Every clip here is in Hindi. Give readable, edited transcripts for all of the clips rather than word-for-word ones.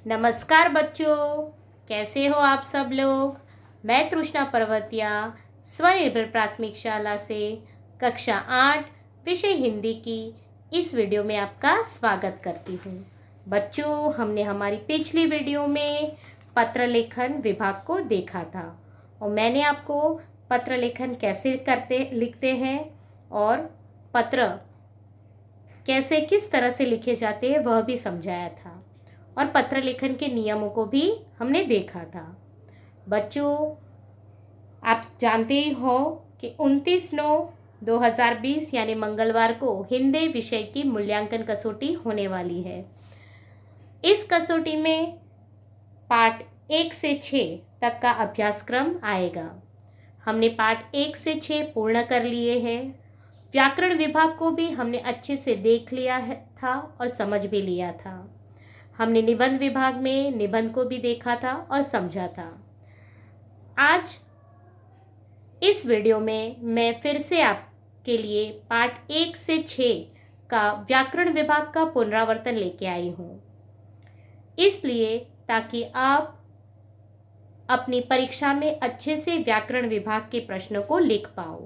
नमस्कार बच्चों, कैसे हो आप सब लोग। मैं तृष्णा पर्वतिया स्वनिर्भर प्राथमिक शाला से कक्षा 8 विषय हिंदी की इस वीडियो में आपका स्वागत करती हूँ। बच्चों, हमने हमारी पिछली वीडियो में पत्र लेखन विभाग को देखा था और मैंने आपको पत्र लेखन कैसे लिखते हैं और पत्र कैसे किस तरह से लिखे जाते हैं वह भी समझाया था और पत्र लेखन के नियमों को भी हमने देखा था। बच्चों, आप जानते ही हो कि 29/9/2020 यानी मंगलवार को हिंदी विषय की मूल्यांकन कसौटी होने वाली है। इस कसौटी में पाठ 1 से 6 तक का अभ्यासक्रम आएगा। हमने पाठ 1 से 6 पूर्ण कर लिए हैं। व्याकरण विभाग को भी हमने अच्छे से देख लिया था और समझ भी लिया था। हमने निबंध विभाग में निबंध को भी देखा था और समझा था। आज इस वीडियो में मैं फिर से आपके लिए पाठ 1 से 6 का व्याकरण विभाग का पुनरावर्तन लेके आई हूँ, इसलिए ताकि आप अपनी परीक्षा में अच्छे से व्याकरण विभाग के प्रश्नों को लिख पाओ।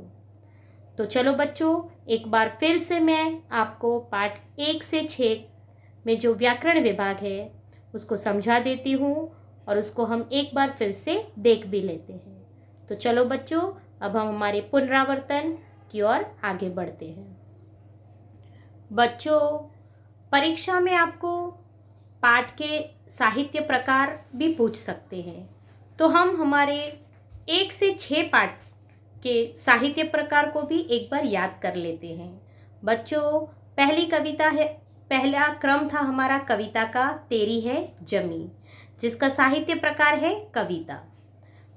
तो चलो बच्चों, एक बार फिर से मैं आपको पाठ 1 से 6 में जो व्याकरण विभाग है उसको समझा देती हूँ और उसको हम एक बार फिर से देख भी लेते हैं। तो चलो बच्चों, अब हम हमारे पुनरावर्तन की ओर आगे बढ़ते हैं। बच्चों, परीक्षा में आपको पाठ के साहित्य प्रकार भी पूछ सकते हैं, तो हम हमारे 1 से 6 पाठ के साहित्य प्रकार को भी एक बार याद कर लेते हैं। बच्चों, पहला क्रम था हमारा कविता का तेरी है जमी, जिसका साहित्य प्रकार है कविता।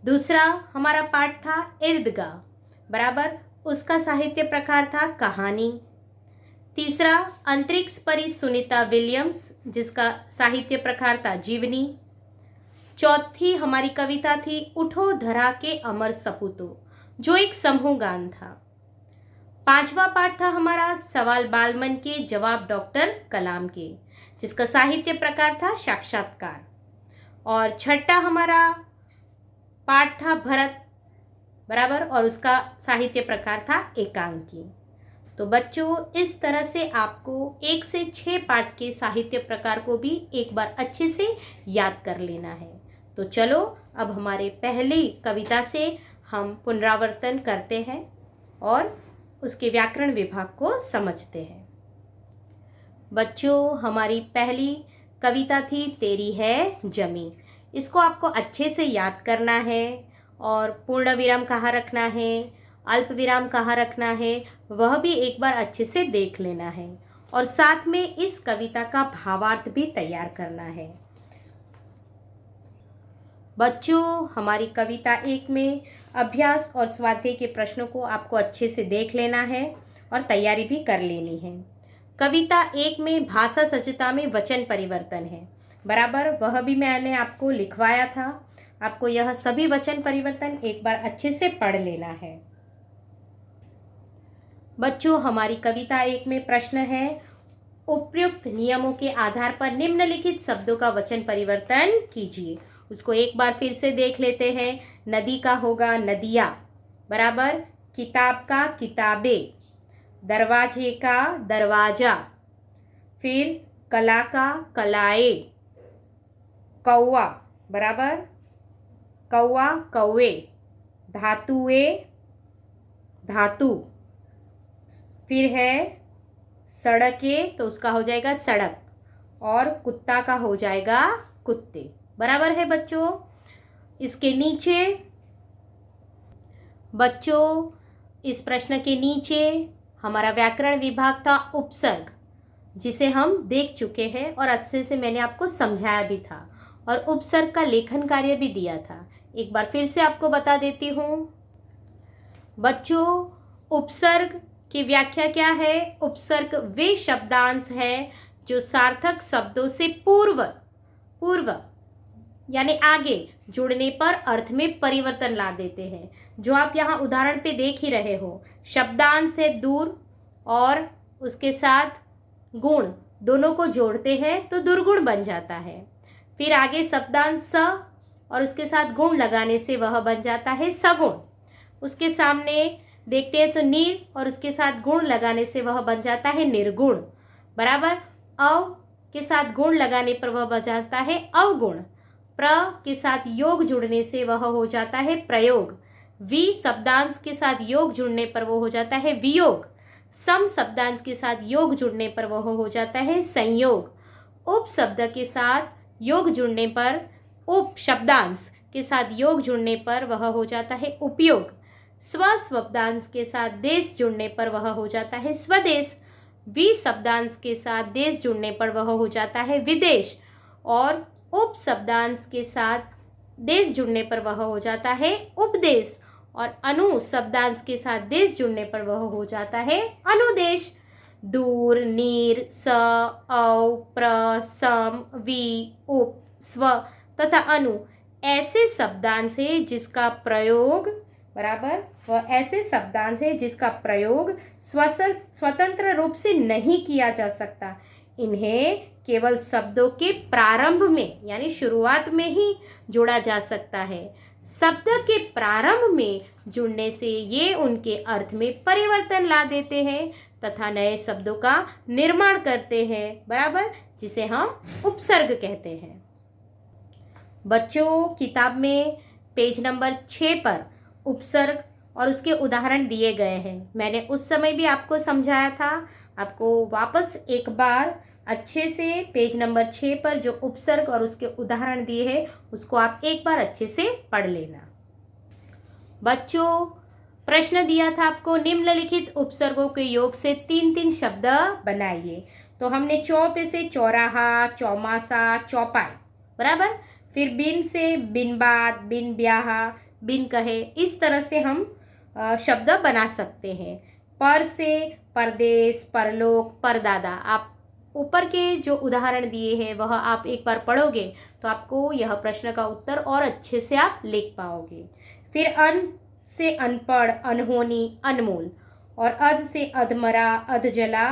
दूसरा हमारा पाठ था इर्दगा, बराबर, उसका साहित्य प्रकार था कहानी। तीसरा अंतरिक्ष परी सुनीता विलियम्स, जिसका साहित्य प्रकार था जीवनी। चौथी हमारी कविता थी उठो धरा के अमर सपूतो, जो एक समूह गान था। पांचवा पाठ था हमारा सवाल बालमन के जवाब डॉक्टर कलाम के, जिसका साहित्य प्रकार था साक्षात्कार। और छठा हमारा पाठ था भरत, बराबर, और उसका साहित्य प्रकार था एकांकी। तो बच्चों, इस तरह से आपको 1 से 6 पाठ के साहित्य प्रकार को भी एक बार अच्छे से याद कर लेना है। तो चलो अब हमारे पहली कविता से हम पुनरावर्तन करते हैं और उसके व्याकरण विभाग को समझते हैं। बच्चों, हमारी पहली कविता थी तेरी है जमी। इसको आपको अच्छे से याद करना है और पूर्ण विराम कहाँ रखना है, अल्प विराम कहाँ रखना है, वह भी एक बार अच्छे से देख लेना है और साथ में इस कविता का भावार्थ भी तैयार करना है। बच्चों, हमारी कविता 1 में अभ्यास और स्वाध्याय के प्रश्नों को आपको अच्छे से देख लेना है और तैयारी भी कर लेनी है। कविता 1 में भाषा सज्जता में वचन परिवर्तन है, बराबर, वह भी मैंने आपको लिखवाया था। आपको यह सभी वचन परिवर्तन एक बार अच्छे से पढ़ लेना है। बच्चों, हमारी कविता 1 में प्रश्न है उपयुक्त नियमों के आधार पर निम्नलिखित शब्दों का वचन परिवर्तन कीजिए। उसको एक बार फिर से देख लेते हैं। नदी का होगा नदिया, बराबर, किताब का किताबें, दरवाजे का दरवाजा, फिर कला का कलाए, कौवा, बराबर, कौवा कौवे, धातुए धातु, फिर है सड़के, तो उसका हो जाएगा सड़क, और कुत्ता का हो जाएगा कुत्ते, बराबर है बच्चों। इसके नीचे बच्चों, इस प्रश्न के नीचे हमारा व्याकरण विभाग था उपसर्ग, जिसे हम देख चुके हैं और अच्छे से मैंने आपको समझाया भी था और उपसर्ग का लेखन कार्य भी दिया था। एक बार फिर से आपको बता देती हूँ। बच्चों, उपसर्ग की व्याख्या क्या है। उपसर्ग वे शब्दांश है जो सार्थक शब्दों से पूर्व यानी आगे जुड़ने पर अर्थ में परिवर्तन ला देते हैं। जो आप यहाँ उदाहरण पे देख ही रहे हो, शब्दांश से दूर और उसके साथ गुण दोनों को जोड़ते हैं तो दुर्गुण बन जाता है। फिर आगे शब्दांश स और उसके साथ गुण लगाने से वह बन जाता है सगुण। उसके सामने देखते हैं तो नीर और उसके साथ गुण लगाने से वह बन जाता है निर्गुण, बराबर। अव के साथ गुण लगाने पर वह बन जाता है अवगुण। प्र के साथ योग जुड़ने से वह हो जाता है प्रयोग। वि शब्दांश के साथ योग जुड़ने पर वो हो जाता है वियोग। सम शब्दांश के साथ योग जुड़ने पर वह हो जाता है संयोग। उप शब्द के साथ योग जुड़ने पर, उप शब्दांश के साथ योग जुड़ने पर वह हो जाता है उपयोग। स्व शब्दांश के साथ देश जुड़ने पर वह हो जाता है स्वदेश। वि शब्दांश के साथ देश जुड़ने पर वह हो जाता है विदेश। और उप शब्दांश के साथ देश जुड़ने पर वह हो जाता है उपदेश। और अनु शब्दांश के साथ देश जुड़ने पर वह हो जाता है अनुदेश। दूर, नीर, स, औ, प्र, सम, वि, उप, स्व तथा अनु ऐसे शब्दांश है जिसका प्रयोग, बराबर, वह ऐसे शब्दांश है जिसका प्रयोग स्वतंत्र रूप से नहीं किया जा सकता। इन्हें केवल शब्दों के प्रारंभ में यानी शुरुआत में ही जोड़ा जा सकता है। शब्द के प्रारंभ में जुड़ने से ये उनके अर्थ में परिवर्तन ला देते हैं तथा नए शब्दों का निर्माण करते हैं, बराबर, जिसे हम उपसर्ग कहते हैं। बच्चों, किताब में पेज नंबर 6 पर उपसर्ग और उसके उदाहरण दिए गए हैं। मैंने उस समय भी आपको समझाया था। आपको वापस एक बार अच्छे से पेज नंबर 6 पर जो उपसर्ग और उसके उदाहरण दिए हैं उसको आप एक बार अच्छे से पढ़ लेना। बच्चों, प्रश्न दिया था आपको, निम्नलिखित उपसर्गों के योग से 3-3 शब्द बनाइए। तो हमने चौ पे से चौराहा, चौमासा, चौपाई, बराबर। फिर बिन से बिन बात, बिन ब्याहा, बिन कहे, इस तरह से हम शब्द बना सकते हैं। पर से परदेश, परलोक, परदादा। आप ऊपर के जो उदाहरण दिए हैं वह आप एक बार पढ़ोगे तो आपको यह प्रश्न का उत्तर और अच्छे से आप लिख पाओगे। फिर अन से अनपढ़, अनहोनी, अनमोल। और अध से अधमरा, अधजला,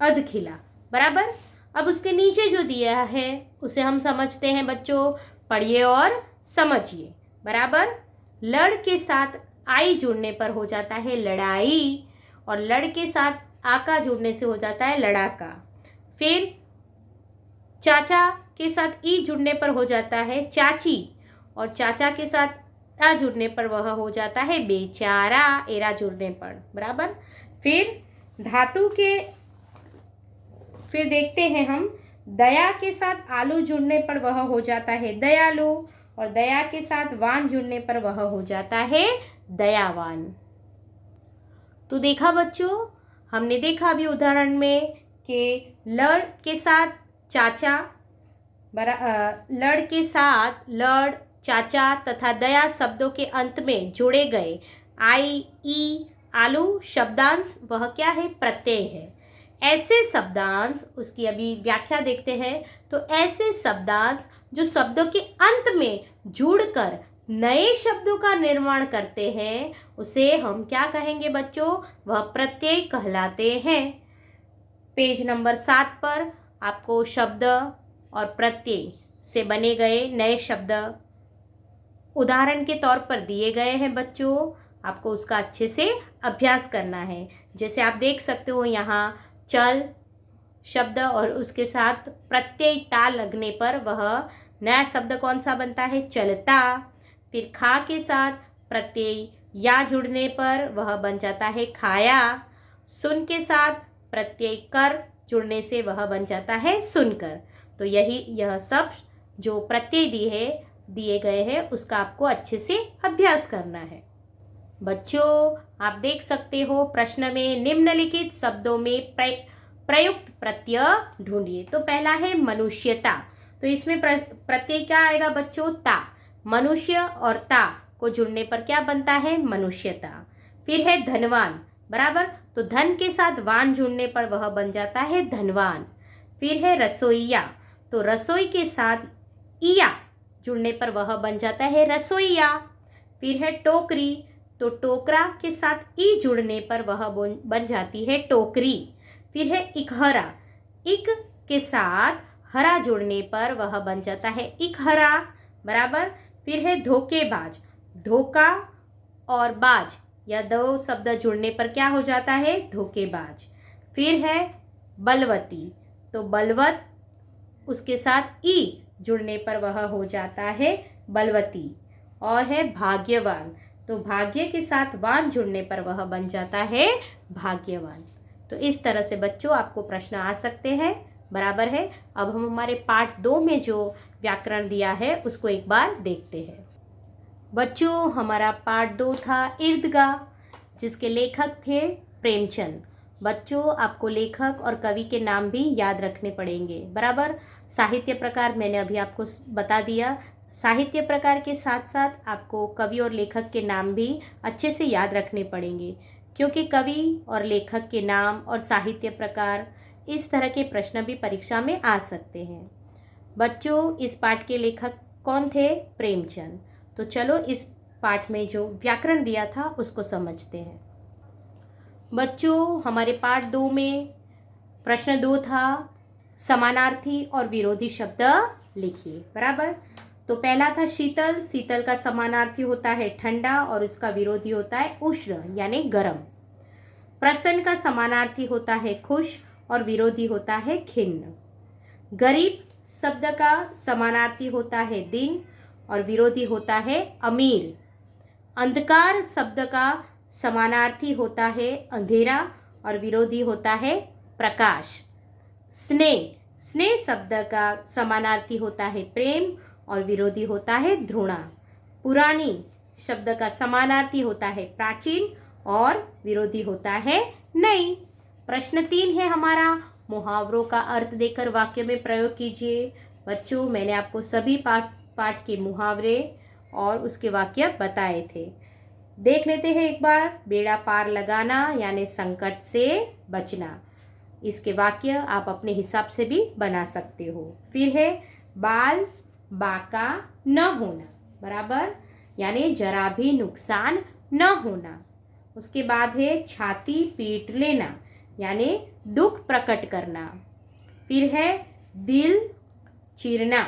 अधखिला, बराबर। अब उसके नीचे जो दिया है उसे हम समझते हैं बच्चों, पढ़िए और समझिए, बराबर। लड़ के साथ आई जुड़ने पर हो जाता है लड़ाई और लड़ के साथ आका जुड़ने से हो जाता है लड़ाका। फिर चाचा के साथ ई जुड़ने पर हो जाता है चाची और चाचा के साथ आ जुड़ने पर वह हो जाता है बेचारा, एरा जुड़ने पर, बराबर। फिर धातु के, फिर देखते हैं हम, दया के साथ आलू जुड़ने पर वह हो जाता है दयालु और दया के साथ वान जुड़ने पर वह हो जाता है दयावान। तो देखा बच्चों, हमने देखा अभी उदाहरण में कि लड़ के साथ चाचा, लड़ के साथ लड़, चाचा तथा दया शब्दों के अंत में जोड़े गए आई, ई, आलू शब्दांश वह क्या है, प्रत्यय है। ऐसे शब्दांश, उसकी अभी व्याख्या देखते हैं। तो ऐसे शब्दांश जो शब्दों के अंत में जुड़कर नए शब्दों का निर्माण करते हैं उसे हम क्या कहेंगे बच्चों, वह प्रत्यय कहलाते हैं। पेज नंबर 7 पर आपको शब्द और प्रत्यय से बने गए नए शब्द उदाहरण के तौर पर दिए गए हैं बच्चों। आपको उसका अच्छे से अभ्यास करना है। जैसे आप देख सकते हो यहाँ चल शब्द और उसके साथ प्रत्यय ता लगने पर वह नया शब्द कौन सा बनता है, चलता। फिर खा के साथ प्रत्यय या जुड़ने पर वह बन जाता है खाया। सुन के साथ प्रत्यय कर जुड़ने से वह बन जाता है सुनकर। तो यह सब जो प्रत्यय दिए गए हैं उसका आपको अच्छे से अभ्यास करना है। बच्चों, आप देख सकते हो प्रश्न में निम्नलिखित शब्दों में प्रयुक्त प्रत्यय ढूंढिए। तो पहला है मनुष्यता। तो इसमें प्रत्यय क्या आएगा बच्चों, ता। मनुष्य और ता को जुड़ने पर क्या बनता है, मनुष्यता। फिर है धनवान, बराबर। तो धन के साथ वान जुड़ने पर वह बन जाता है धनवान। फिर है रसोइया। तो रसोई के साथ इया जुड़ने पर वह बन जाता है रसोइया। फिर है टोकरी। तो टोकरा के साथ ई जुड़ने पर वह बन जाती है टोकरी। फिर है इकहरा। इक के साथ हरा जुड़ने पर वह बन जाता है इकहरा, बराबर। फिर है धोखेबाज, धोखा और बाज या दो शब्द जुड़ने पर क्या हो जाता है, धोखेबाज। फिर है बलवती, तो बलवत उसके साथ ई जुड़ने पर वह हो जाता है बलवती। और है भाग्यवान, तो भाग्य के साथ वान जुड़ने पर वह बन जाता है भाग्यवान। तो इस तरह से बच्चों आपको प्रश्न आ सकते हैं, बराबर है। अब हम हमारे पाठ 2 में जो व्याकरण दिया है उसको एक बार देखते हैं। बच्चों हमारा पाठ 2 था ईर्दगा, जिसके लेखक थे प्रेमचंद। बच्चों आपको लेखक और कवि के नाम भी याद रखने पड़ेंगे, बराबर। साहित्य प्रकार मैंने अभी आपको बता दिया। साहित्य प्रकार के साथ साथ आपको कवि और लेखक के नाम भी अच्छे से याद रखने पड़ेंगे, क्योंकि कवि और लेखक के नाम और साहित्य प्रकार इस तरह के प्रश्न भी परीक्षा में आ सकते हैं। बच्चों इस पाठ के लेखक कौन थे, प्रेमचंद। तो चलो इस पाठ में जो व्याकरण दिया था उसको समझते हैं। बच्चों हमारे पाठ 2 में प्रश्न 2 था समानार्थी और विरोधी शब्द लिखिए, बराबर। तो पहला था शीतल, शीतल का समानार्थी होता है ठंडा और उसका विरोधी होता है उष्ण यानी गर्म। प्रसन्न का समानार्थी होता है खुश और विरोधी होता है खिन्न। गरीब शब्द का समानार्थी होता है दिन और विरोधी होता है अमीर। अंधकार शब्द का समानार्थी होता है अंधेरा और विरोधी होता है प्रकाश। स्नेह, स्नेह शब्द का समानार्थी होता है प्रेम और विरोधी होता है घृणा। पुरानी शब्द का समानार्थी होता है प्राचीन और विरोधी होता है नई। प्रश्न 3 है हमारा, मुहावरों का अर्थ देकर वाक्य में प्रयोग कीजिए। बच्चों मैंने आपको सभी पाठ के मुहावरे और उसके वाक्य बताए थे। देख लेते हैं एक बार। बेड़ा पार लगाना यानी संकट से बचना, इसके वाक्य आप अपने हिसाब से भी बना सकते हो। फिर है बाल बाका न होना, बराबर, यानी जरा भी नुकसान न होना। उसके बाद है छाती पीट लेना यानी दुख प्रकट करना। फिर है दिल चीरना,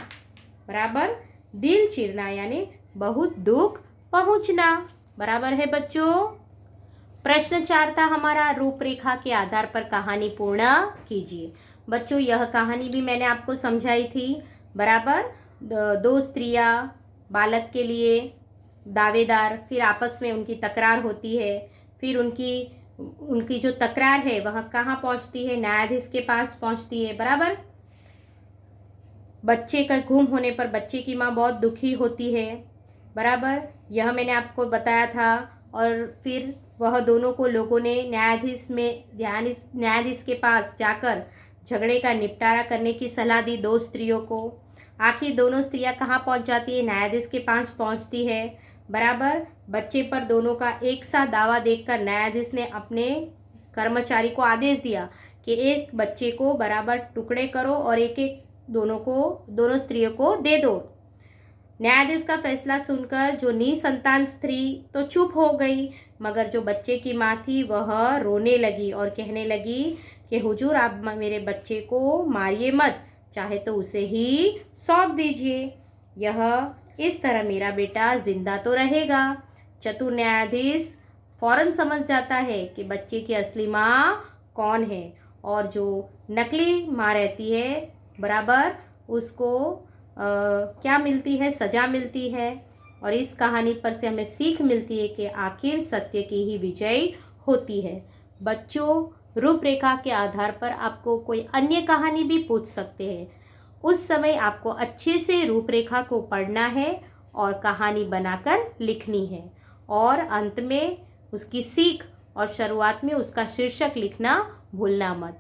बराबर, दिल चीरना यानी बहुत दुख पहुंचना, बराबर है बच्चों। प्रश्न 4 था हमारा, रूपरेखा के आधार पर कहानी पूर्ण कीजिए। बच्चों यह कहानी भी मैंने आपको समझाई थी, बराबर। 2 स्त्रियां बालक के लिए दावेदार, फिर आपस में उनकी तकरार होती है। फिर उनकी जो तकरार है वह कहाँ पहुंचती है, न्यायाधीश के पास पहुंचती है, बराबर। बच्चे का गुम होने पर बच्चे की माँ बहुत दुखी होती है, बराबर, यह मैंने आपको बताया था। और फिर वह दोनों को लोगों ने न्यायाधीश के पास जाकर झगड़े का निपटारा करने की सलाह दी 2 स्त्रियों को। आखिर दोनों स्त्रियां कहाँ पहुंच जाती है, न्यायाधीश के पास पहुंचती है, बराबर। बच्चे पर दोनों का एक साथ दावा देखकर न्यायाधीश ने अपने कर्मचारी को आदेश दिया कि एक बच्चे को बराबर टुकड़े करो और एक एक दोनों स्त्रियों को दे दो। न्यायाधीश का फैसला सुनकर जो निसंतान स्त्री तो चुप हो गई, मगर जो बच्चे की माँ थी वह रोने लगी और कहने लगी कि हुजूर आप मेरे बच्चे को मारिए मत, चाहे तो उसे ही सौंप दीजिए, यह इस तरह मेरा बेटा जिंदा तो रहेगा। चतुर न्यायाधीश फौरन समझ जाता है कि बच्चे की असली माँ कौन है और जो नकली माँ रहती है, बराबर, उसको क्या मिलती है, सजा मिलती है। और इस कहानी पर से हमें सीख मिलती है कि आखिर सत्य की ही विजय होती है। बच्चों रूपरेखा के आधार पर आपको कोई अन्य कहानी भी पूछ सकते हैं, उस समय आपको अच्छे से रूपरेखा को पढ़ना है और कहानी बनाकर लिखनी है, और अंत में उसकी सीख और शुरुआत में उसका शीर्षक लिखना भूलना मत।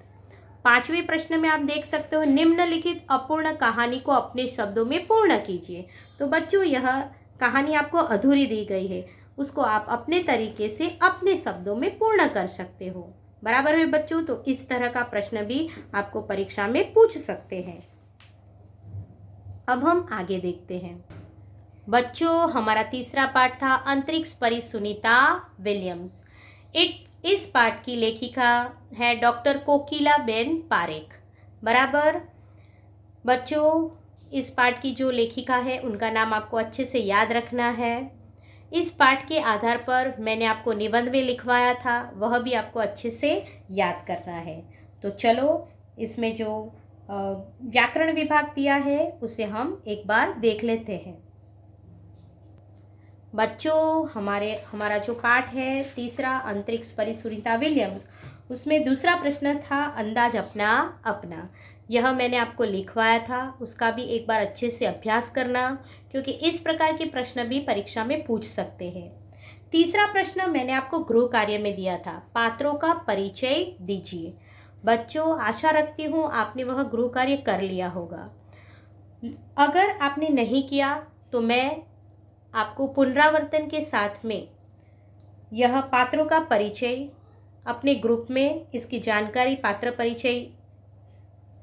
5वें प्रश्न में आप देख सकते हो, निम्नलिखित अपूर्ण कहानी को अपने शब्दों में पूर्ण कीजिए। तो बच्चों यह कहानी आपको अधूरी दी गई है, उसको आप अपने तरीके से अपने शब्दों में पूर्ण कर सकते हो, बराबर है बच्चों। तो इस तरह का प्रश्न भी आपको परीक्षा में पूछ सकते हैं। अब हम आगे देखते हैं। बच्चों हमारा तीसरा पाठ था अंतरिक्ष परी सुनीता विलियम्स। इस पाठ की लेखिका है डॉक्टर कोकिलाबेन पारेख, बराबर। बच्चों, इस पाठ की जो लेखिका है उनका नाम आपको अच्छे से याद रखना है। इस पाठ के आधार पर मैंने आपको निबंध में लिखवाया था, वह भी आपको अच्छे से याद करना है। तो चलो, इसमें जो व्याकरण विभाग दिया है उसे हम एक बार देख लेते हैं। बच्चों, हमारा जो पाठ है तीसरा, अंतरिक्ष परी सुनीता विलियम्स, उसमें दूसरा प्रश्न था अंदाज अपना अपना। यह मैंने आपको लिखवाया था, उसका भी एक बार अच्छे से अभ्यास करना, क्योंकि इस प्रकार के प्रश्न भी परीक्षा में पूछ सकते हैं। तीसरा प्रश्न मैंने आपको गृह कार्य में दिया था, पात्रों का परिचय दीजिए। बच्चों, आशा रखती हूँ आपने वह गृह कार्य कर लिया होगा। अगर आपने नहीं किया तो मैं आपको पुनरावर्तन के साथ में यह पात्रों का परिचय अपने ग्रुप में इसकी जानकारी पात्र परिचय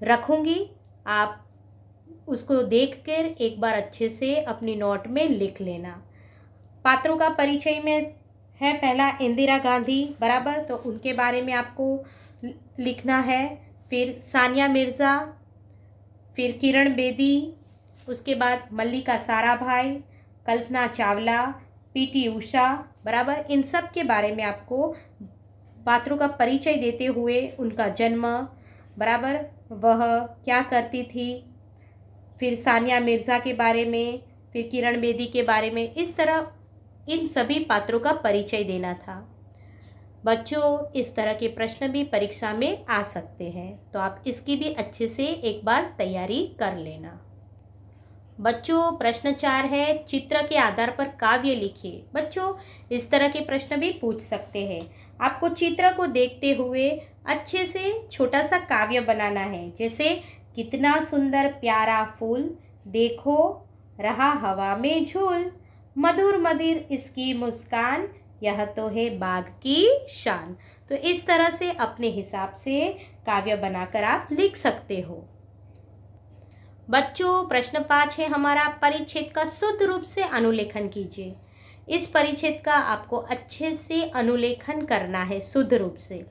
रखूंगी। आप उसको देखकर एक बार अच्छे से अपनी नोट में लिख लेना। पात्रों का परिचय में है पहला इंदिरा गांधी, बराबर, तो उनके बारे में आपको लिखना है। फिर सानिया मिर्ज़ा, फिर किरण बेदी, उसके बाद मल्लिका साराभाई, कल्पना चावला, पीटी उषा, बराबर, इन सब के बारे में आपको पात्रों का परिचय देते हुए उनका जन्म, बराबर, वह क्या करती थी, फिर सानिया मिर्ज़ा के बारे में, फिर किरण बेदी के बारे में, इस तरह इन सभी पात्रों का परिचय देना था। बच्चों, इस तरह के प्रश्न भी परीक्षा में आ सकते हैं, तो आप इसकी भी अच्छे से एक बार तैयारी कर लेना। बच्चों, प्रश्न 4 है, चित्र के आधार पर काव्य लिखिए। बच्चों, इस तरह के प्रश्न भी पूछ सकते हैं। आपको चित्र को देखते हुए अच्छे से छोटा सा काव्य बनाना है, जैसे कितना सुंदर प्यारा फूल, देखो रहा हवा में झूल, मधुर मदिर इसकी मुस्कान, यह तो है बाग की शान। तो इस तरह से अपने हिसाब से काव्य बनाकर आप लिख सकते हो। बच्चों, प्रश्न 5 है हमारा, परिच्छेद का शुद्ध रूप से अनुलेखन कीजिए। इस परिच्छेद का आपको अच्छे से अनुलेखन करना है शुद्ध रूप से,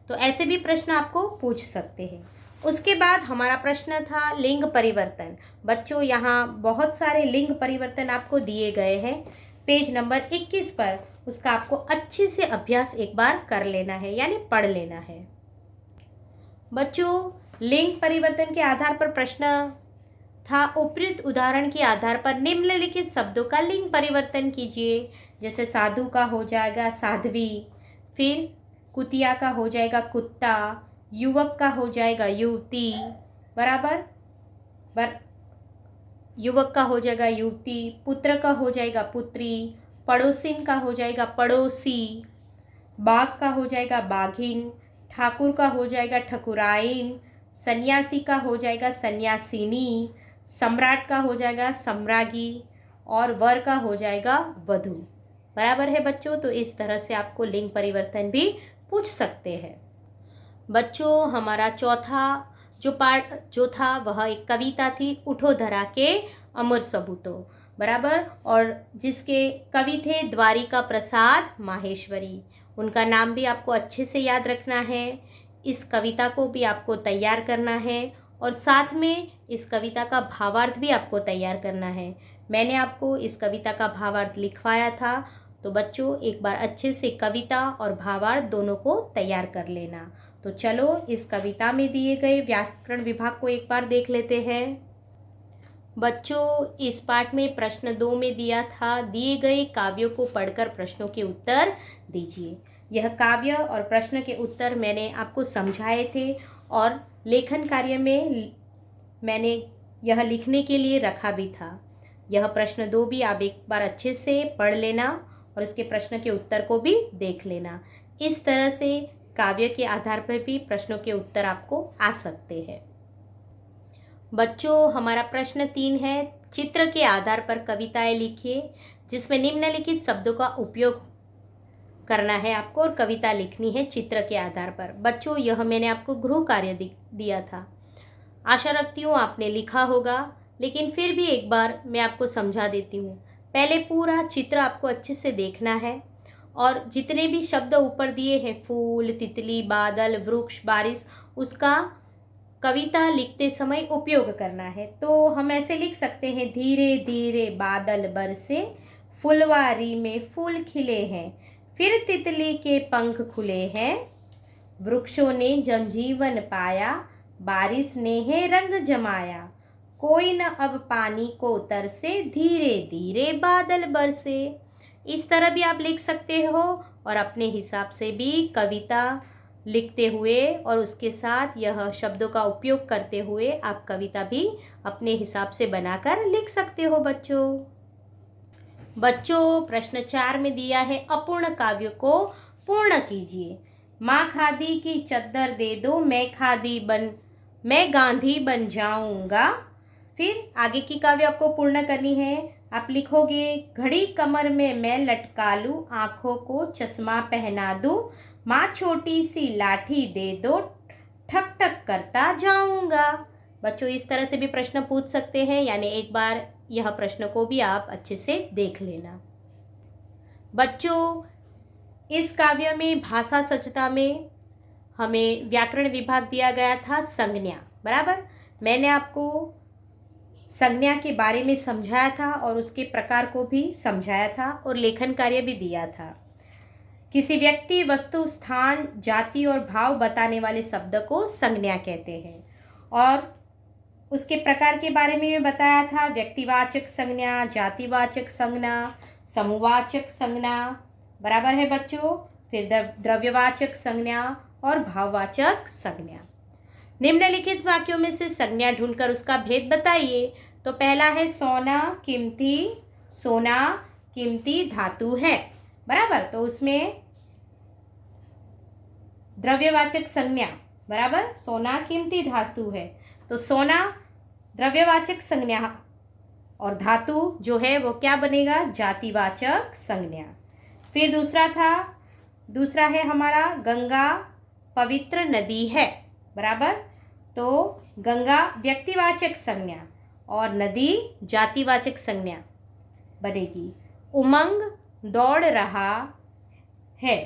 तो ऐसे भी प्रश्न आपको पूछ सकते हैं। उसके बाद हमारा प्रश्न था लिंग परिवर्तन। बच्चों, यहाँ बहुत सारे लिंग परिवर्तन आपको दिए गए हैं पेज नंबर 21 पर, उसका आपको अच्छे से अभ्यास एक बार कर लेना है, यानी पढ़ लेना है। बच्चों, लिंग परिवर्तन के आधार पर प्रश्न था, उपयुक्त उदाहरण के आधार पर निम्नलिखित शब्दों का लिंग परिवर्तन कीजिए। जैसे साधु का हो जाएगा साध्वी, फिर कुतिया का हो जाएगा कुत्ता, युवक का हो जाएगा युवती, बराबर, युवक का हो जाएगा युवती, पुत्र का हो जाएगा पुत्री, पड़ोसिन का हो जाएगा पड़ोसी, बाघ का हो जाएगा बाघिन, ठाकुर का हो जाएगा ठकुराइन, सन्यासी का हो जाएगा सन्यासिनी, सम्राट का हो जाएगा सम्राज्ञी, और वर का हो जाएगा वधू। बराबर है बच्चों, तो इस तरह से आपको लिंग परिवर्तन भी पूछ सकते हैं। बच्चों, हमारा चौथा जो पार्ट जो था वह एक कविता थी, उठो धरा के अमर सबूतो, बराबर, और जिसके कवि थे द्वारिका प्रसाद माहेश्वरी। उनका नाम भी आपको अच्छे से याद रखना है। इस कविता को भी आपको तैयार करना है, और साथ में इस कविता का भावार्थ भी आपको तैयार करना है। मैंने आपको इस कविता का भावार्थ लिखवाया था, तो बच्चों एक बार अच्छे से कविता और भावार्थ दोनों को तैयार कर लेना। तो चलो, इस कविता में दिए गए व्याकरण विभाग को एक बार देख लेते हैं। बच्चों, इस पाठ में प्रश्न 2 में दिया था, दिए गए काव्यों को पढ़कर प्रश्नों के उत्तर दीजिए। यह काव्य और प्रश्न के उत्तर मैंने आपको समझाए थे, और लेखन कार्य में मैंने यह लिखने के लिए रखा भी था। यह प्रश्न 2 भी आप एक बार अच्छे से पढ़ लेना, और इसके प्रश्न के उत्तर को भी देख लेना। इस तरह से काव्य के आधार पर भी प्रश्नों के उत्तर आपको आ सकते हैं। बच्चों, हमारा प्रश्न 3 है, चित्र के आधार पर कविताएं लिखिए, जिसमें निम्नलिखित शब्दों का उपयोग करना है आपको, और कविता लिखनी है चित्र के आधार पर। बच्चों, यह मैंने आपको गृह कार्य दिया था, आशा रखती हूँ आपने लिखा होगा, लेकिन फिर भी एक बार मैं आपको समझा देती हूँ। पहले पूरा चित्र आपको अच्छे से देखना है, और जितने भी शब्द ऊपर दिए हैं, फूल, तितली, बादल, वृक्ष, बारिश, उसका कविता लिखते समय उपयोग करना है। तो हम ऐसे लिख सकते हैं, धीरे धीरे बादल बरसे, फुलवारी में फूल खिले हैं, फिर तितली के पंख खुले हैं, वृक्षों ने जनजीवन पाया, बारिश ने है रंग जमाया, कोई न अब पानी को तरसे, धीरे धीरे बादल बरसे। इस तरह भी आप लिख सकते हो और अपने हिसाब से भी कविता लिखते हुए और उसके साथ यह शब्दों का उपयोग करते हुए आप कविता भी अपने हिसाब से बनाकर लिख सकते हो बच्चों। बच्चों, प्रश्न 4 में दिया है, अपूर्ण काव्य को पूर्ण कीजिए। माँ खादी की चद्दर दे दो, मैं गांधी बन जाऊंगा। फिर आगे की काव्य आपको पूर्ण करनी है। आप लिखोगे, घड़ी कमर में मैं लटका लूं, आंखों को चश्मा पहना दूं, माँ छोटी सी लाठी दे दो, ठक ठक करता जाऊंगा। बच्चों, इस तरह से भी प्रश्न पूछ सकते हैं, यानी एक बार यह प्रश्न को भी आप अच्छे से देख लेना। बच्चों, इस काव्य में भाषा सचता में हमें व्याकरण विभाग दिया गया था संज्ञा, बराबर। मैंने आपको संज्ञा के बारे में समझाया था और उसके प्रकार को भी समझाया था और लेखन कार्य भी दिया था। किसी व्यक्ति, वस्तु, स्थान, जाति और भाव बताने वाले शब्द को संज्ञा कहते हैं। और उसके प्रकार के बारे में भी बताया था, व्यक्तिवाचक संज्ञा, जातिवाचक संज्ञा, समूहवाचक संज्ञा, बराबर है बच्चों। फिर द्रव्यवाचक संज्ञा और भाववाचक संज्ञा। निम्नलिखित वाक्यों में से संज्ञा ढूंढकर उसका भेद बताइए। तो पहला है, सोना कीमती धातु है, बराबर। तो उसमें द्रव्यवाचक संज्ञा, बराबर, सोना कीमती धातु है, तो सोना द्रव्यवाचक संज्ञा और धातु जो है वो क्या बनेगा, जातिवाचक संज्ञा। फिर दूसरा है हमारा, गंगा पवित्र नदी है, बराबर। तो गंगा व्यक्तिवाचक संज्ञा और नदी जातिवाचक संज्ञा बनेगी। उमंग दौड़ रहा है,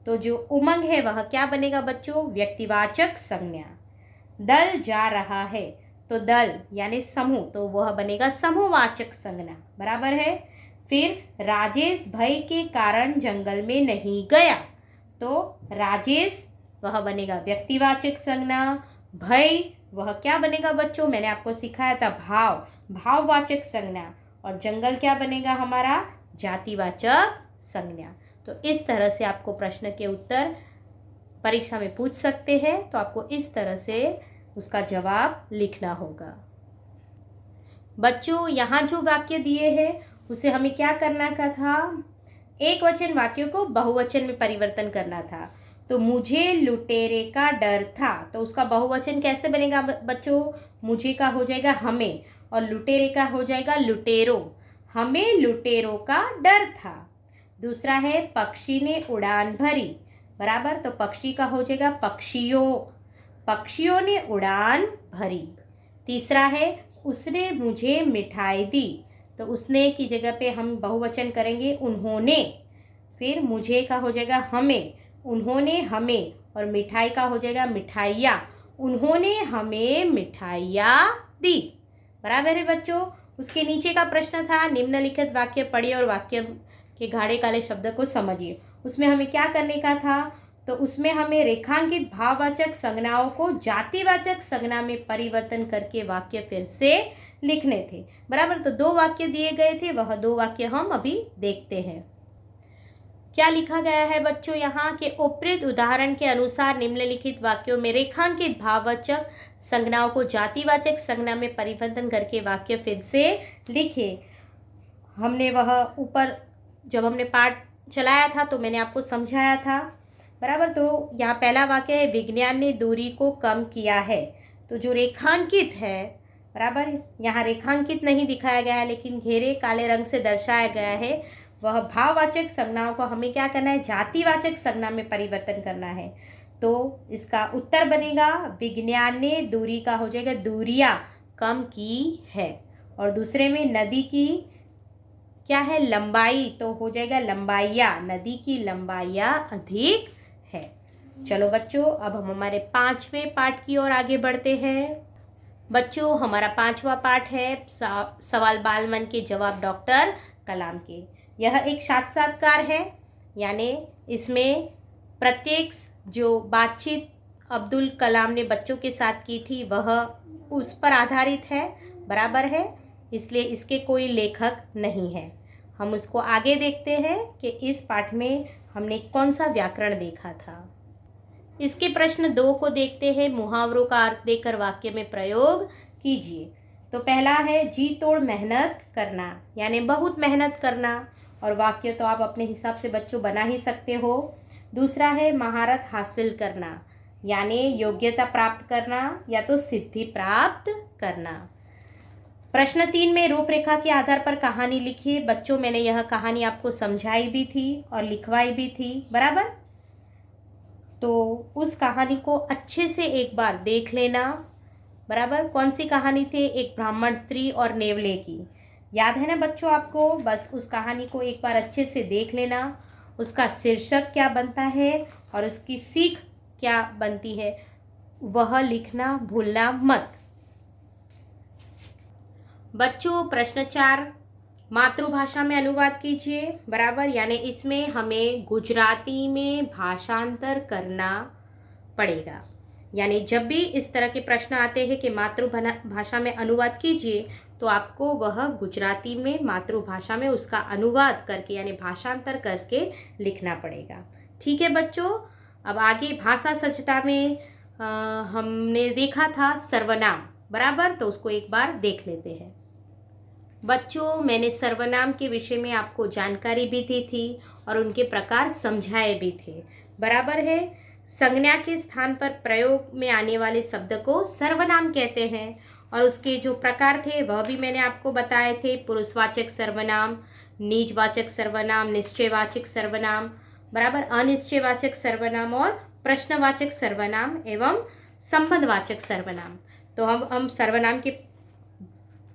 तो जो उमंग है वह क्या बनेगा बच्चों, व्यक्तिवाचक संज्ञा। दल जा रहा है, तो दल यानी समूह, तो वह बनेगा समूहवाचक संज्ञा, बराबर है। फिर राजेश भय के कारण जंगल में नहीं गया, तो राजेश वह बनेगा व्यक्तिवाचक संज्ञा। भय वह क्या बनेगा बच्चों, मैंने आपको सिखाया था, भाववाचक संज्ञा। और जंगल क्या बनेगा हमारा, जातिवाचक संज्ञा। तो इस तरह से आपको प्रश्न के उत्तर परीक्षा में पूछ सकते हैं, तो आपको इस तरह से उसका जवाब लिखना होगा। बच्चों, यहाँ जो वाक्य दिए हैं उसे हमें क्या करना का था, एक वचन वाक्यों को बहुवचन में परिवर्तन करना था। तो मुझे लुटेरे का डर था, तो उसका बहुवचन कैसे बनेगा बच्चों, मुझे का हो जाएगा हमें और लुटेरे का हो जाएगा लुटेरो, हमें लुटेरों का डर था। दूसरा है, पक्षी ने उड़ान भरी, बराबर। तो पक्षी का हो जाएगा पक्षियों ने उड़ान भरी। तीसरा है, उसने मुझे मिठाई दी, तो उसने की जगह पे हम बहुवचन करेंगे उन्होंने। फिर मुझे का हो जाएगा हमें, उन्होंने हमें, और मिठाई का हो जाएगा मिठाइयाँ, उन्होंने हमें मिठाइयाँ दी, बराबर है बच्चों। उसके नीचे का प्रश्न था, निम्नलिखित वाक्य पढ़िए और वाक्य के गाढ़े काले शब्द को समझिए। उसमें हमें क्या करने का था, तो उसमें हमें रेखांकित भाववाचक संज्ञाओं को जातिवाचक संज्ञा में परिवर्तन करके वाक्य फिर से लिखने थे, बराबर। तो 2 वाक्य दिए गए थे, वह 2 वाक्य हम अभी देखते हैं। क्या लिखा गया है बच्चों यहाँ के उपरोक्त उदाहरण के अनुसार निम्नलिखित वाक्यों में रेखांकित भाववाचक संज्ञाओं को जातिवाचक संज्ञा में परिवर्तन करके वाक्य फिर से लिखे। हमने वह ऊपर जब हमने पाठ चलाया था तो मैंने आपको समझाया था, बराबर। तो यहाँ पहला वाक्य है, विज्ञान ने दूरी को कम किया है। तो जो रेखांकित है, बराबर, यहाँ रेखांकित नहीं दिखाया गया है लेकिन घेरे काले रंग से दर्शाया गया है, वह भाववाचक संज्ञाओं को हमें क्या करना है, जातिवाचक संज्ञा में परिवर्तन करना है। तो इसका उत्तर बनेगा, विज्ञान ने दूरी का हो जाएगा दूरियां कम की है। और दूसरे में नदी की क्या है, लंबाई, तो हो जाएगा लंबाइयाँ, नदी की लंबाइयाँ अधिक है। चलो बच्चों, अब हम हमारे 5वें पाठ की ओर आगे बढ़ते हैं। बच्चों, हमारा 5वां पाठ है सवाल बाल मन के जवाब डॉक्टर कलाम के। यह एक साक्षात्कार है, यानी इसमें प्रत्येक जो बातचीत अब्दुल कलाम ने बच्चों के साथ की थी वह उस पर आधारित है, बराबर है, इसलिए इसके कोई लेखक नहीं है। हम उसको आगे देखते हैं कि इस पाठ में हमने कौन सा व्याकरण देखा था। इसके प्रश्न 2 को देखते हैं। मुहावरों का अर्थ देकर वाक्य में प्रयोग कीजिए। तो पहला है जी तोड़ मेहनत करना, यानी बहुत मेहनत करना, और वाक्य तो आप अपने हिसाब से बच्चों बना ही सकते हो। दूसरा है महारत हासिल करना, यानी योग्यता प्राप्त करना या तो सिद्धि प्राप्त करना। प्रश्न 3 में रूपरेखा के आधार पर कहानी लिखिए। बच्चों, मैंने यह कहानी आपको समझाई भी थी और लिखवाई भी थी, बराबर। तो उस कहानी को अच्छे से एक बार देख लेना, बराबर। कौन सी कहानी थी? एक ब्राह्मण स्त्री और नेवले की। याद है ना बच्चों आपको? बस उस कहानी को एक बार अच्छे से देख लेना, उसका शीर्षक क्या बनता है और उसकी सीख क्या बनती है वह लिखना भूलना मत। बच्चों, प्रश्न 4 मातृभाषा में अनुवाद कीजिए, बराबर। यानी इसमें हमें गुजराती में भाषांतर करना पड़ेगा। यानी जब भी इस तरह के प्रश्न आते हैं कि मातृभाषा में अनुवाद कीजिए, तो आपको वह गुजराती में मातृभाषा में उसका अनुवाद करके यानी भाषांतर करके लिखना पड़ेगा। ठीक है बच्चों। अब आगे भाषा सज्जता में हमने देखा था सर्वनाम, बराबर। तो उसको एक बार देख लेते हैं। बच्चों, मैंने सर्वनाम के विषय में आपको जानकारी भी दी थी और उनके प्रकार समझाए भी थे, बराबर है। संज्ञा के स्थान पर प्रयोग में आने वाले शब्द को सर्वनाम कहते हैं और उसके जो प्रकार थे वह भी मैंने आपको बताए थे। पुरुषवाचक सर्वनाम, निजवाचक सर्वनाम, निश्चयवाचक सर्वनाम, बराबर, अनिश्चयवाचक सर्वनाम और प्रश्नवाचक सर्वनाम एवं संबंधवाचक सर्वनाम। तो हम सर्वनाम के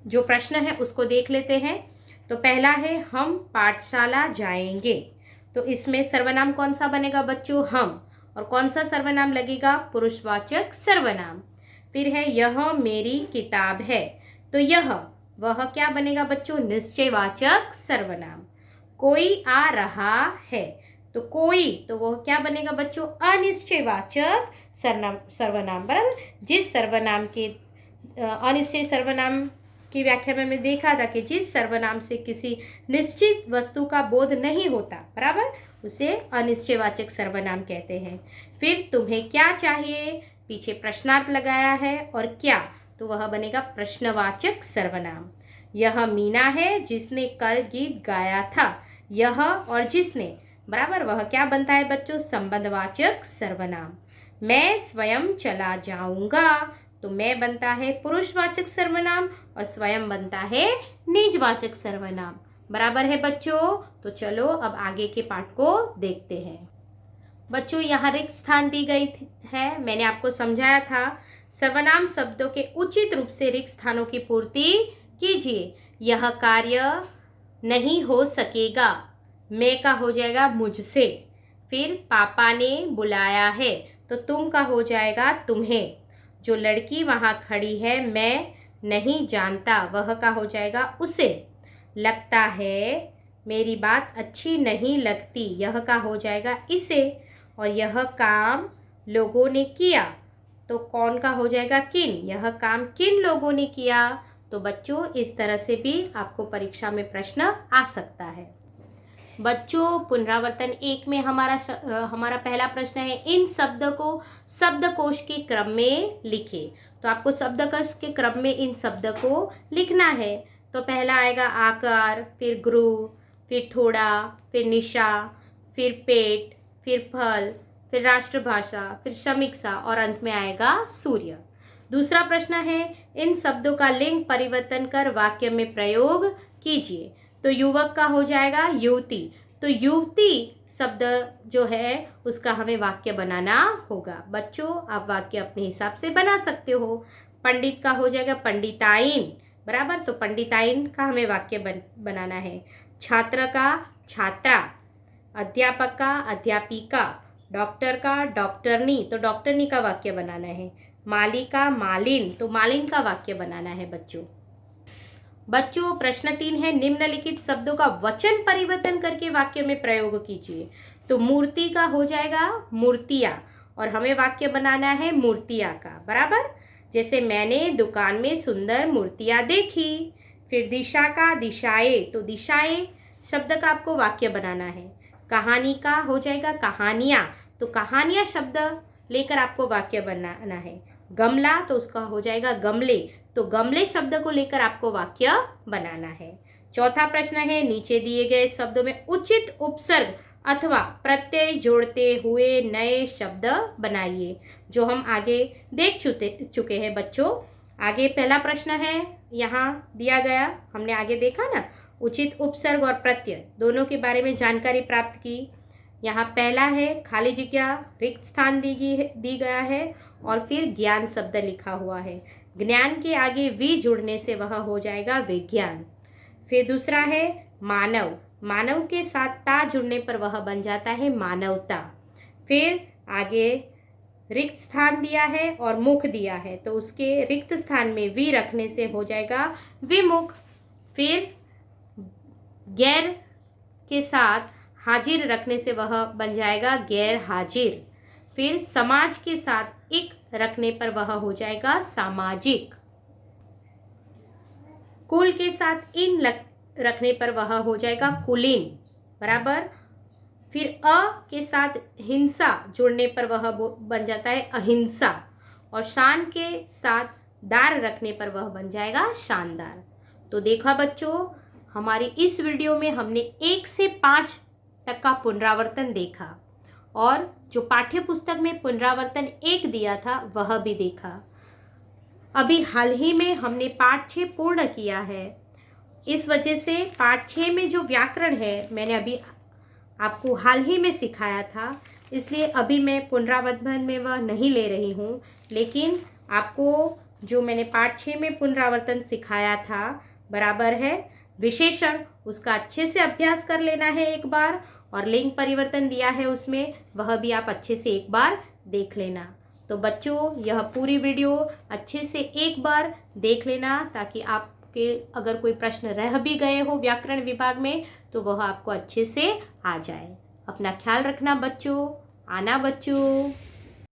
जो प्रश्न है उसको देख लेते हैं। तो पहला है हम पाठशाला जाएंगे। तो इसमें सर्वनाम कौन सा बनेगा बच्चों? हम। और कौन सा सर्वनाम लगेगा? पुरुषवाचक सर्वनाम। फिर है यह मेरी किताब है। तो यह वह क्या बनेगा बच्चों? निश्चयवाचक सर्वनाम। कोई आ रहा है। तो कोई, तो वह क्या बनेगा बच्चों? अनिश्चयवाचक सर्वनाम, बराबर। जिस सर्वनाम के अनिश्चय सर्वनाम की व्याख्या में हमने देखा था कि जिस सर्वनाम से किसी निश्चित वस्तु का बोध नहीं होता, बराबर, उसे अनिश्चयवाचक सर्वनाम कहते हैं। फिर तुम्हें क्या चाहिए, पीछे प्रश्नार्थ लगाया है, और क्या, तो वह बनेगा प्रश्नवाचक सर्वनाम। यह मीना है जिसने कल गीत गाया था। यह और जिसने, बराबर, वह क्या बनता है बच्चों? संबंधवाचक सर्वनाम। मैं स्वयं चला जाऊंगा। तो मैं बनता है पुरुषवाचक सर्वनाम और स्वयं बनता है निजवाचक सर्वनाम, बराबर है बच्चों। तो चलो अब आगे के पाठ को देखते हैं। बच्चों, यहाँ रिक्त स्थान दी गई है। मैंने आपको समझाया था सर्वनाम शब्दों के उचित रूप से रिक्त स्थानों की पूर्ति कीजिए। यह कार्य नहीं हो सकेगा, मैं का हो जाएगा मुझसे। फिर पापा ने बुलाया है, तो तुम का हो जाएगा तुम्हें। जो लड़की वहाँ खड़ी है मैं नहीं जानता, वह का हो जाएगा उसे। लगता है मेरी बात अच्छी नहीं लगती, यह का हो जाएगा इसे। और यह काम लोगों ने किया, तो कौन का हो जाएगा? किन। यह काम किन लोगों ने किया। तो बच्चों, इस तरह से भी आपको परीक्षा में प्रश्न आ सकता है। बच्चों, पुनरावर्तन 1 में हमारा पहला प्रश्न है इन शब्द को शब्दकोश के क्रम में लिखे। तो आपको शब्दकोश के क्रम में इन शब्द को लिखना है। तो पहला आएगा आकार, फिर गुरु, फिर थोड़ा, फिर निशा, फिर पेट, फिर फल, फिर राष्ट्रभाषा, फिर समीक्षा और अंत में आएगा सूर्य। दूसरा प्रश्न है इन शब्दों का लिंग परिवर्तन कर वाक्य में प्रयोग कीजिए। तो युवक का हो जाएगा युवती। तो युवती शब्द जो है उसका हमें वाक्य बनाना होगा। बच्चों, आप वाक्य अपने हिसाब से बना सकते हो। पंडित का हो जाएगा पंडिताइन, बराबर। तो पंडिताइन का हमें वाक्य बनाना है। छात्र का छात्रा, अध्यापक का अध्यापिका, डॉक्टर का डॉक्टरनी, तो डॉक्टरनी का वाक्य बनाना है। माली का मालिन, तो मालिन का वाक्य बनाना है बच्चों। बच्चों प्रश्न 3 है, निम्नलिखित शब्दों का वचन परिवर्तन करके वाक्य में प्रयोग कीजिए। तो मूर्ति का हो जाएगा मूर्तियाँ, और हमें वाक्य बनाना है मूर्तियाँ का, बराबर। जैसे मैंने दुकान में सुंदर मूर्तियाँ देखी। फिर दिशा का दिशाएं, तो दिशाएं शब्द का आपको वाक्य बनाना है। कहानी का हो जाएगा कहानियाँ, तो कहानियाँ शब्द लेकर आपको वाक्य बनाना है। गमला, तो उसका हो जाएगा गमले, तो गमले शब्द को लेकर आपको वाक्य बनाना है। चौथा प्रश्न है, नीचे दिए गए शब्दों में उचित उपसर्ग अथवा प्रत्यय जोड़ते हुए नए शब्द बनाइए, जो हम आगे देख चुके हैं बच्चों। आगे पहला प्रश्न है, यहाँ दिया गया, हमने आगे देखा ना, उचित उपसर्ग और प्रत्यय दोनों के बारे में जानकारी प्राप्त की। यहाँ पहला है खाली जगह, रिक्त स्थान दी गया है, और फिर ज्ञान शब्द लिखा हुआ है। ज्ञान के आगे वी जुड़ने से वह हो जाएगा विज्ञान। फिर दूसरा है मानव, मानव के साथ ता जुड़ने पर वह बन जाता है मानवता। फिर आगे रिक्त स्थान दिया है और मुख दिया है, तो उसके रिक्त स्थान में वी रखने से हो जाएगा विमुख। फिर गैर के साथ हाजिर रखने से वह बन जाएगा गैर हाजिर। फिर समाज के साथ इक रखने पर वह हो जाएगा सामाजिक। कुल के साथ इन रखने पर वह हो जाएगा कुलीन, बराबर। फिर अ के साथ हिंसा जुड़ने पर वह बन जाता है अहिंसा, और शान के साथ दार रखने पर वह बन जाएगा शानदार। तो देखा बच्चों, हमारी इस वीडियो में हमने 1 से 5 तक का पुनरावर्तन देखा, और जो पाठ्य पुस्तक में पुनरावर्तन 1 दिया था वह भी देखा। अभी हाल ही में हमने पाठ 6 पूर्ण किया है। इस वजह से पाठ 6 में जो व्याकरण है मैंने अभी आपको हाल ही में सिखाया था, इसलिए अभी मैं पुनरावर्तन में वह नहीं ले रही हूँ। लेकिन आपको जो मैंने पाठ 6 में पुनरावर्तन सिखाया था, बराबर है, विशेषण, उसका अच्छे से अभ्यास कर लेना है एक बार, और लिंग परिवर्तन दिया है उसमें, वह भी आप अच्छे से एक बार देख लेना। तो बच्चों, यह पूरी वीडियो अच्छे से एक बार देख लेना, ताकि आपके अगर कोई प्रश्न रह भी गए हो व्याकरण विभाग में तो वह आपको अच्छे से आ जाए। अपना ख्याल रखना बच्चों, आना बच्चों।